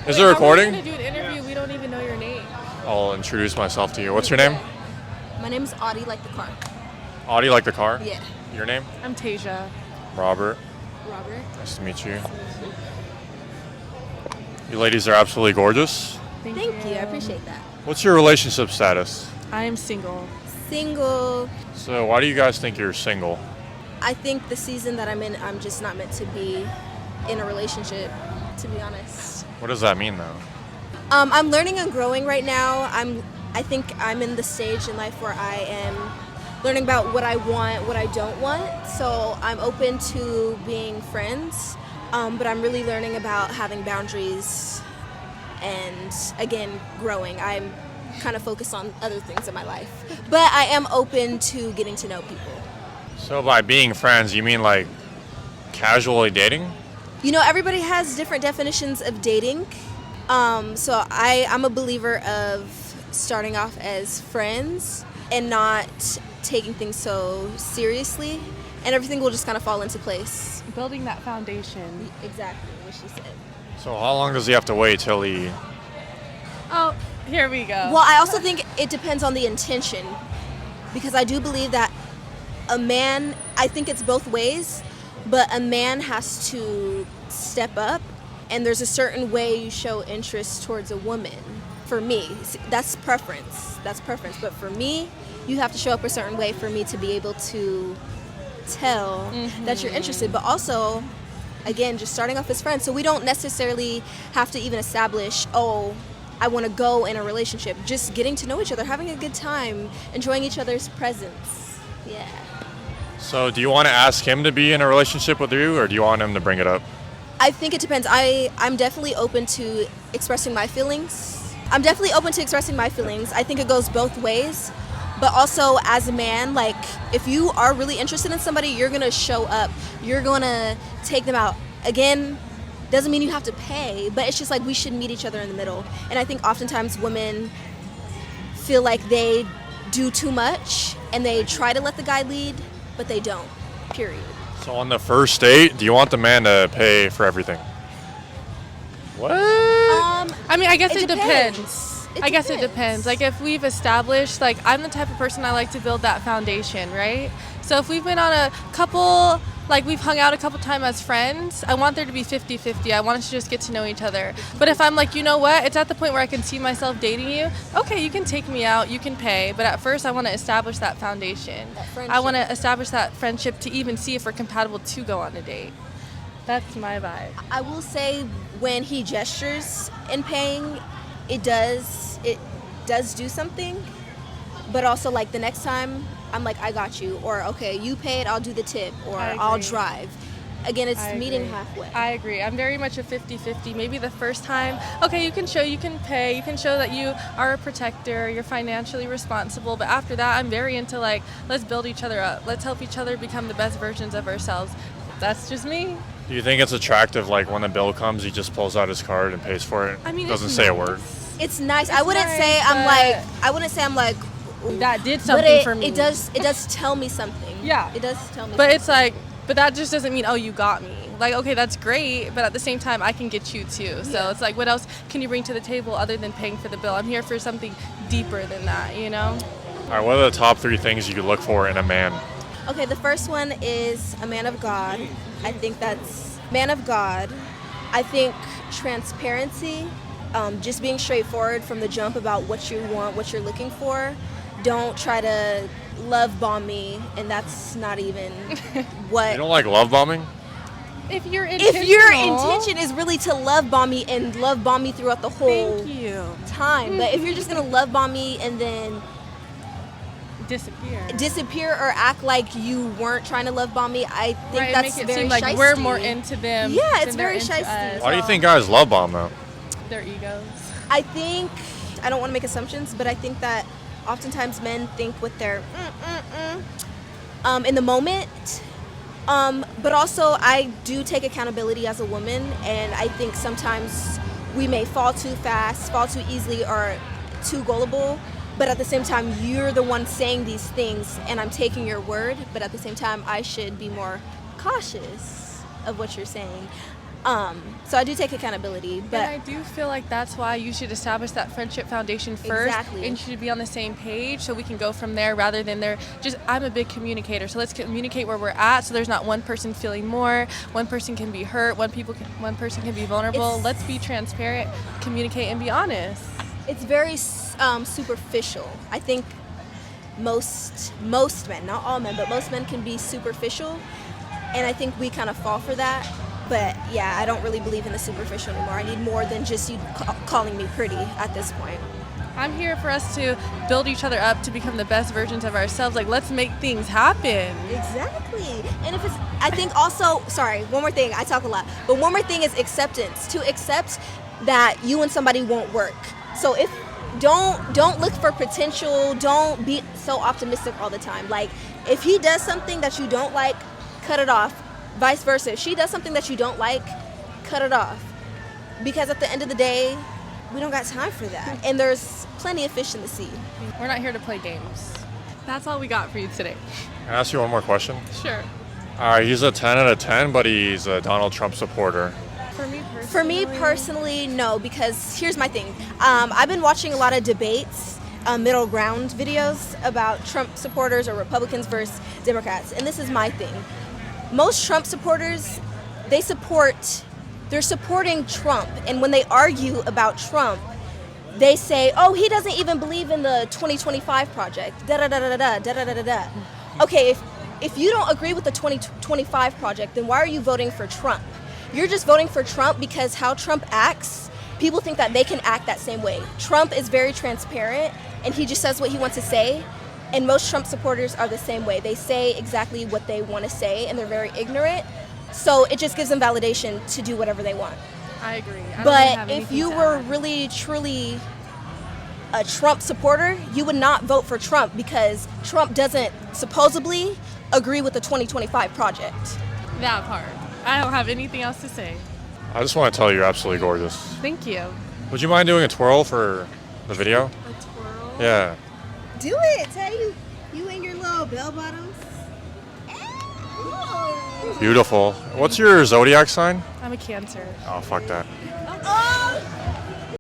Is it recording? We're going to do an interview. We don't even know your name. I'll introduce myself to you. What's your name? My name is Audie, like the car. Audie, like the car? Yeah. Your name? I'm Tasia. Robert. Robert. Nice to meet you. You ladies are absolutely gorgeous. Thank you. I appreciate that. What's your relationship status? I am single. Single. So why do you guys think you're single? I think the season that I'm in, I'm just not meant to be in a relationship, to be honest. What does that mean, though? I'm learning and growing right now. I think I'm in the stage in life where I am learning about what I want, what I don't want. So I'm open to being friends, but I'm really learning about having boundaries and, again, growing. I'm kind of focused on other things in my life. But I am open to getting to know people. So by being friends, you mean like casually dating? You know, everybody has different definitions of dating. So I'm a believer of starting off as friends and not taking things so seriously, and everything will just kind of fall into place. Building that foundation. Exactly what she said. So how long does he have to wait till he... Oh, here we go. Well, I also think it depends on the intention, because I do believe that a man, I think it's both ways, but a man has to step up, and there's a certain way you show interest towards a woman. For me, that's preference. But for me, you have to show up a certain way for me to be able to tell that you're interested. But also, again, just starting off as friends. So we don't necessarily have to even establish, I want to go in a relationship. Just getting to know each other, having a good time, enjoying each other's presence. Yeah. So do you want to ask him to be in a relationship with you, or do you want him to bring it up? I think it depends. I'm definitely open to expressing my feelings. I think it goes both ways. But also, as a man, like, if you are really interested in somebody, you're going to show up. You're going to take them out. Again, doesn't mean you have to pay, but it's just like we should meet each other in the middle. And I think oftentimes women feel like they do too much and they try to let the guy lead, but they don't, period. So on the first date, do you want the man to pay for everything? What? I mean, I guess it depends. I guess it depends. depends. Like, if we've established, like, I'm the type of person I like to build that foundation, right? So if we've been on a couple, like, we've hung out a couple times as friends, I want there to be 50-50. I want us to just get to know each other. But if I'm like, you know what, it's at the point where I can see myself dating you, okay, you can take me out, you can pay. But at first, I want to establish that foundation. I want to establish that friendship to even see if we're compatible to go on a date. That's my vibe. I will say when he gestures in paying, it does do something. But also, like, the next time, I'm like, I got you. Or, okay, you pay it, I'll do the tip. Or I'll drive. Again, it's meeting halfway. I agree. I'm very much a 50-50. Maybe the first time, okay, you can pay, you can show that you are a protector, you're financially responsible. But after that, I'm very into, like, let's build each other up. Let's help each other become the best versions of ourselves. That's just me. Do you think it's attractive, like, when the bill comes, he just pulls out his card and pays for it? I mean, doesn't say a word. It's nice. It's I wouldn't nice, say I'm like that did something for me. It does tell me something. Yeah. It does tell me But something. it's like, but that just doesn't mean, oh, you got me. Like, okay, that's great, but at the same time, I can get you too. So it's like, what else can you bring to the table other than paying for the bill? I'm here for something deeper than that, you know? All right, what are the top 3 things you could look for in a man? Okay, the first one is a man of God. I think that's man of God. I think transparency, just being straightforward from the jump about what you want, what you're looking for. Don't try to love bomb me, and that's not even what. You don't like love bombing? If your intention is really to love bomb me and love bomb me throughout the whole time, but if you're just gonna love bomb me and then disappear or act like you weren't trying to love bomb me, I think that's make it very seem like shiesty. we're more into them. Yeah, it's than they're very into shiesty. us. Why do you think guys love bomb, though? Their egos. I think, I don't want to make assumptions, but I think that oftentimes men think with their in the moment. But also, I do take accountability as a woman, and I think sometimes we may fall too fast, fall too easily, or too gullible. But at the same time, you're the one saying these things, and I'm taking your word. But at the same time, I should be more cautious of what you're saying. So I do take accountability, but And I do feel like that's why you should establish that friendship foundation first. Exactly. And you should be on the same page so we can go from there rather than I'm a big communicator. So let's communicate where we're at so there's not one person feeling more, one person can be hurt, one person can be vulnerable. Let's be transparent, communicate, and be honest. it's very superficial. I think most men, not all men, but most men can be superficial, and I think we kind of fall for that. But yeah, I don't really believe in the superficial anymore. I need more than just you calling me pretty at this point. I'm here for us to build each other up to become the best versions of ourselves. Like, let's make things happen. Exactly. And if it's, I think also, sorry, one more thing, I talk a lot, but one more thing is acceptance. To accept that you and somebody won't work. So if, don't look for potential, don't be so optimistic all the time. Like, if he does something that you don't like, cut it off. Vice versa. If she does something that you don't like, cut it off. Because at the end of the day, we don't got time for that. And there's plenty of fish in the sea. We're not here to play games. That's all we got for you today. Can I ask you one more question? Sure. All right, he's a 10 out of 10, but he's a Donald Trump supporter. For me personally, no, because here's my thing. I've been watching a lot of debates, middle ground videos about Trump supporters or Republicans versus Democrats. And this is my thing. Most Trump supporters, they're supporting Trump. And when they argue about Trump, they say, oh, he doesn't even believe in the 2025 project, da-da-da-da-da, da-da-da-da-da. Okay, if you don't agree with the 2025 project, then why are you voting for Trump? You're just voting for Trump because how Trump acts, people think that they can act that same way. Trump is very transparent, and he just says what he wants to say. And most Trump supporters are the same way. They say exactly what they want to say, and they're very ignorant. So it just gives them validation to do whatever they want. I agree. But if you were really, truly a Trump supporter, you would not vote for Trump because Trump doesn't supposedly agree with the 2025 project. That part. I don't have anything else to say. I just want to tell you you're absolutely gorgeous. Thank you. Would you mind doing a twirl for the video? A twirl? Yeah. Do it. Tell you and your little bell bottoms. Beautiful. What's your zodiac sign? I'm a Cancer. Oh, fuck that. Oh!